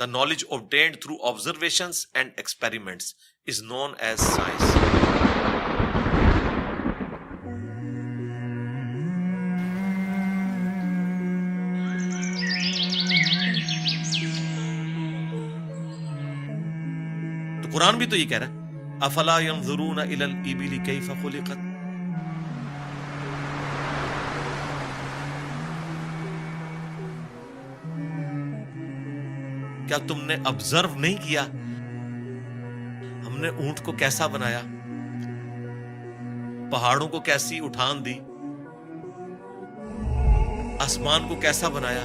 The knowledge obtained through observations and experiments is known as science. تو قرآن بھی تو یہ کہہ رہا ہے افلا ينظرون الى الابل كيف خلقت. کیا تم نے آبزرو نہیں کیا ہم نے اونٹ کو کیسا بنایا، پہاڑوں کو کیسی اٹھان دی، آسمان کو کیسا بنایا،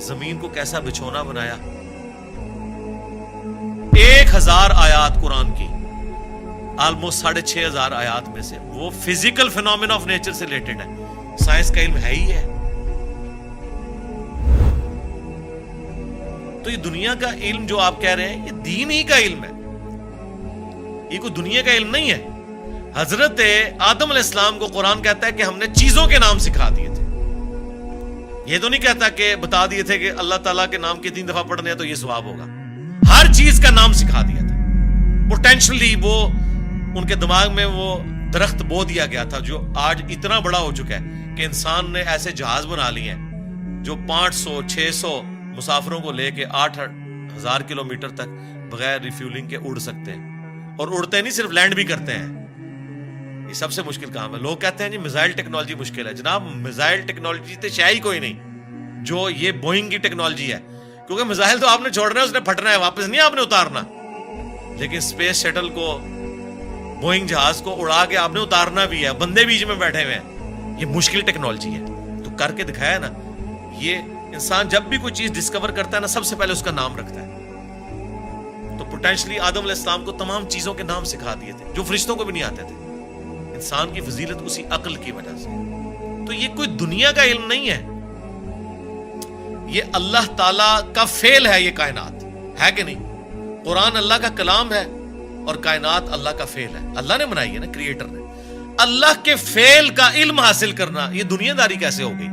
زمین کو کیسا بچھونا بنایا. 1000 آیات قرآن کی، آلموسٹ 6500 آیات میں سے وہ فزیکل فینومینا آف نیچر سے ریلیٹڈ ہے. سائنس کا علم ہے ہی ہے. تو یہ دنیا کا علم جو آپ کہہ رہے ہیں یہ دین ہی کا علم ہے، یہ کوئی دنیا کا علم نہیں ہے. حضرت آدم علیہ السلام کو قرآن کہتا ہے کہ ہم نے چیزوں کے نام سکھا دیے تھے. یہ تو نہیں کہتا کہ بتا دیے تھے کہ اللہ تعالیٰ کے نام کے 3 دفعہ پڑھنے ہیں تو یہ ثواب ہوگا. ہر چیز کا نام سکھا دیا تھا. پوٹینشلی وہ ان کے دماغ میں وہ درخت بو دیا گیا تھا جو آج اتنا بڑا ہو چکا ہے کہ انسان نے ایسے جہاز بنا لیے ہیں جو 500-600 مسافروں کو لے کے 8000 کلومیٹر تک بغیر ریفیولنگ کے اڑ سکتے ہیں. اور اڑتے نہیں، صرف لینڈ بھی کرتے ہیں. یہ سب سے مشکل کام ہے. لوگ کہتے ہیں جی میزائل ٹیکنالوجی مشکل ہے. جناب میزائل ٹیکنالوجی تو شے ہی کوئی نہیں جو یہ بوئنگ کی ٹیکنالوجی ہے، کیونکہ میزائل تو آپ نے چھوڑنا ہے، اس نے پھٹنا ہے، واپس نہیں آپ نے اتارنا. لیکن اسپیس شٹل کو، بوئنگ جہاز کو اڑا کے آپ نے اتارنا بھی ہے، بندے بیچ میں بیٹھے ہوئے ہیں. یہ مشکل ٹیکنالوجی ہے تو کر کے دکھایا نا. یہ انسان جب بھی کوئی چیز ڈسکور کرتا ہے نا، سب سے پہلے اس کا نام رکھتا ہے. تو پوٹینشلی آدم علیہ السلام کو تمام چیزوں کے نام سکھا دیے تھے جو فرشتوں کو بھی نہیں آتے تھے. انسان کی فضیلت اسی عقل کی وجہ سے. تو یہ کوئی دنیا کا علم نہیں ہے، یہ اللہ تعالی کا فعل ہے. یہ کائنات ہے کہ نہیں؟ قرآن اللہ کا کلام ہے اور کائنات اللہ کا فعل ہے. اللہ نے بنائی ہے نا، کریٹر نے. اللہ کے فعل کا علم حاصل کرنا یہ دنیا داری کیسے ہو گئی؟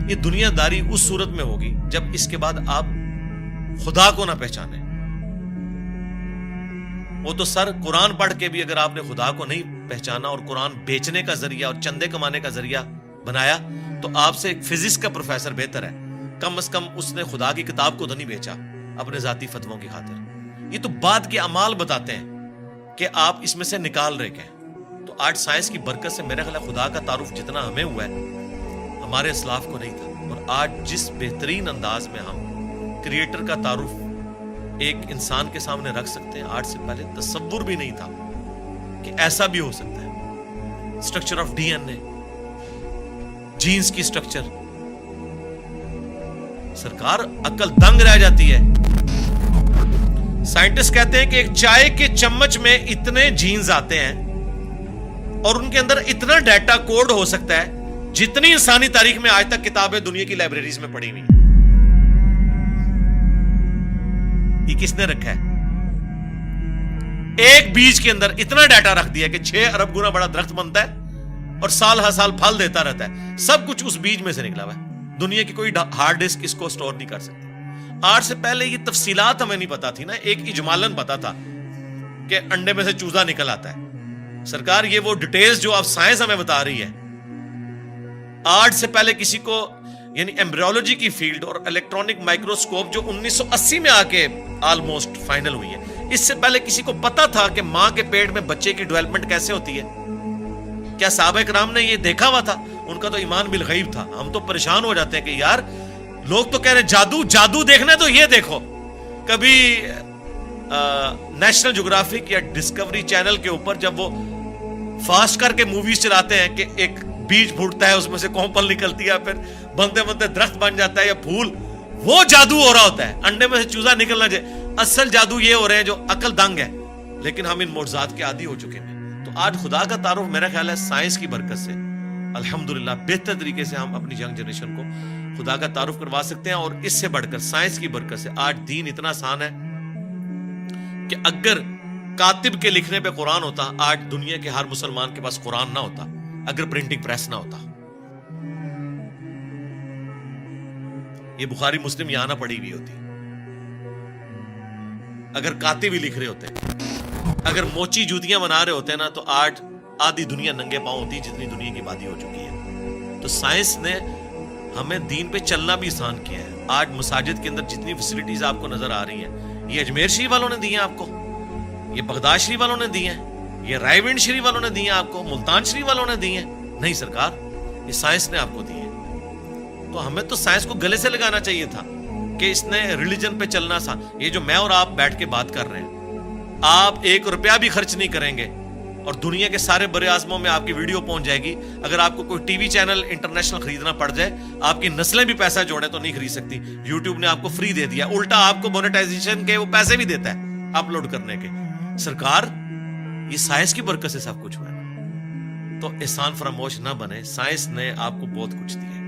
یہ دنیا داری اس صورت میں ہوگی جب اس کے بعد آپ خدا کو نہ پہچانے. وہ تو سر قرآن پڑھ کے بھی اگر آپ نے خدا کو نہیں پہچانا اور قرآن بیچنے کا ذریعہ اور چندے کمانے کا ذریعہ بنایا تو آپ سے ایک فزکس کا پروفیسر بہتر ہے. کم از کم اس نے خدا کی کتاب کو تو نہیں بیچا اپنے ذاتی فتووں کی خاطر. یہ تو بعد کے اعمال بتاتے ہیں کہ آپ اس میں سے نکال رہے ہیں. تو آج سائنس کی برکت سے میرا خیال ہے خدا کا تعارف جتنا ہمیں ہوا ہے ہمارے اسلاف کو نہیں تھا. اور آج جس بہترین انداز میں ہم کریٹر کا تعارف ایک انسان کے سامنے رکھ سکتے ہیں، آج سے پہلے تصور بھی نہیں تھا کہ ایسا بھی ہو سکتا ہے. Structure of D N A, genes کی اسٹرکچر، سرکار عقل دنگ رہ جاتی ہے. سائنٹسٹ کہتے ہیں کہ ایک چائے کے چمچ میں اتنے جینز آتے ہیں اور ان کے اندر اتنا ڈیٹا کوڈ ہو سکتا ہے جتنی انسانی تاریخ میں آج تک کتابیں دنیا کی لائبریریز میں پڑھی ہوئی. یہ کس نے رکھا ہے؟ ایک بیج کے اندر اتنا ڈیٹا رکھ دیا کہ 6 ارب گنا بڑا درخت بنتا ہے اور سال ہر سال پھل دیتا رہتا ہے. سب کچھ اس بیج میں سے نکلا ہوا ہے. دنیا کی کوئی ہارڈ ڈسک اس کو سٹور نہیں کر سکتی. آج سے پہلے یہ تفصیلات ہمیں نہیں پتا تھی نا. ایک اجمالاً پتا تھا کہ انڈے میں سے چوزا نکل آتا ہے. سرکار یہ وہ ڈیٹیلز جو اب سائنس ہمیں بتا رہی ہے، آج سے پہلے کسی کو، یعنی ایمبریولوجی کی فیلڈ اور الیکٹرانک مائکروسکوپ جو 1980 میں آ کے آلموسٹ فائنل ہوئی ہے، اس سے پہلے کسی کو پتا تھا کہ ماں کے پیٹ میں بچے کی ڈیولپمنٹ کیسے ہوتی ہے؟ کیا صحابہ کرام نے یہ دیکھا ہوا تھا؟ ان کا تو ایمان بالغیب تھا. ہم تو پریشان ہو جاتے ہیں کہ یار لوگ تو کہہ رہے ہیں جادو دیکھنا ہے تو یہ دیکھو. کبھی نیشنل جغرافک یا ڈسکوری چینل کے اوپر جب وہ فاسٹ کر کے موویز چلاتے ہیں کہ ایک بیج پھوٹتا ہے، اس میں سے کونپل نکلتی ہے، پھر بنتے بنتے درخت بن جاتا ہے یا پھول، وہ جادو ہو رہا ہوتا ہے. انڈے میں سے چوزا نکلنا چاہیے. اصل جادو یہ ہو رہے ہیں جو عقل دنگ ہے. لیکن ہم ان معجزات کے عادی ہو چکے ہیں. تو آج خدا کا تعارف میرا خیال ہے سائنس کی برکت سے الحمدللہ بہتر طریقے سے ہم اپنی ینگ جنریشن کو خدا کا تعارف کروا سکتے ہیں. اور اس سے بڑھ کر سائنس کی برکت سے آج دین اتنا آسان ہے کہ اگر کاتب کے لکھنے پہ قرآن ہوتا، آج دنیا کے ہر مسلمان کے پاس قرآن نہ ہوتا اگر پرنٹنگ پریس نہ ہوتا. یہ بخاری مسلم یہاں نہ پڑھی ہوئی ہوتی، اگر کاتب بھی لکھ رہے ہوتے، اگر موچی جوتیاں بنا رہے ہوتے نا، تو آج آدھی دنیا ننگے پاؤں ہوتی جتنی دنیا کی آبادی ہو چکی ہے۔ تو سائنس نے ہمیں دین پہ چلنا بھی آسان کیا ہے۔ آج مساجد کے اندر جتنی فیسلٹیز آپ کو نظر آ رہی ہیں، یہ اجمیر شریف والوں نے دی ہیں آپ کو، یہ بغداد شریف والوں نے دی ہیں، یہ رائے ونڈ شریف والوں نے دی ہیں آپ کو، ملتان شریف والوں نے دی ہیں؟ نہیں سرکار، یہ سائنس نے آپ کو دی ہے۔ تو ہمیں تو سائنس کو گلے سے لگانا چاہیے تھا کہ اس نے ریلیجن پہ چلنا سا۔ یہ جو میں اور آپ بیٹھ کے بات کر رہے ہیں، آپ 1 روپیہ بھی خرچ نہیں کریں گے اور دنیا کے سارے بر اعظموں میں آپ کی ویڈیو پہنچ جائے گی۔ اگر آپ کو کوئی ٹی وی چینل انٹرنیشنل خریدنا پڑ جائے، آپ کی نسلیں بھی پیسہ جوڑیں تو نہیں خرید سکتی۔ یوٹیوب نے آپ کو فری دے دیا، الٹا آپ کو مونیٹائزیشن کے وہ پیسے بھی دیتا ہے اپلوڈ کرنے کے۔ سرکار، یہ سائنس کی برکت سے سب کچھ ہوا ہے، تو احسان فراموش نہ بنے۔ سائنس نے آپ کو بہت کچھ دیا ہے۔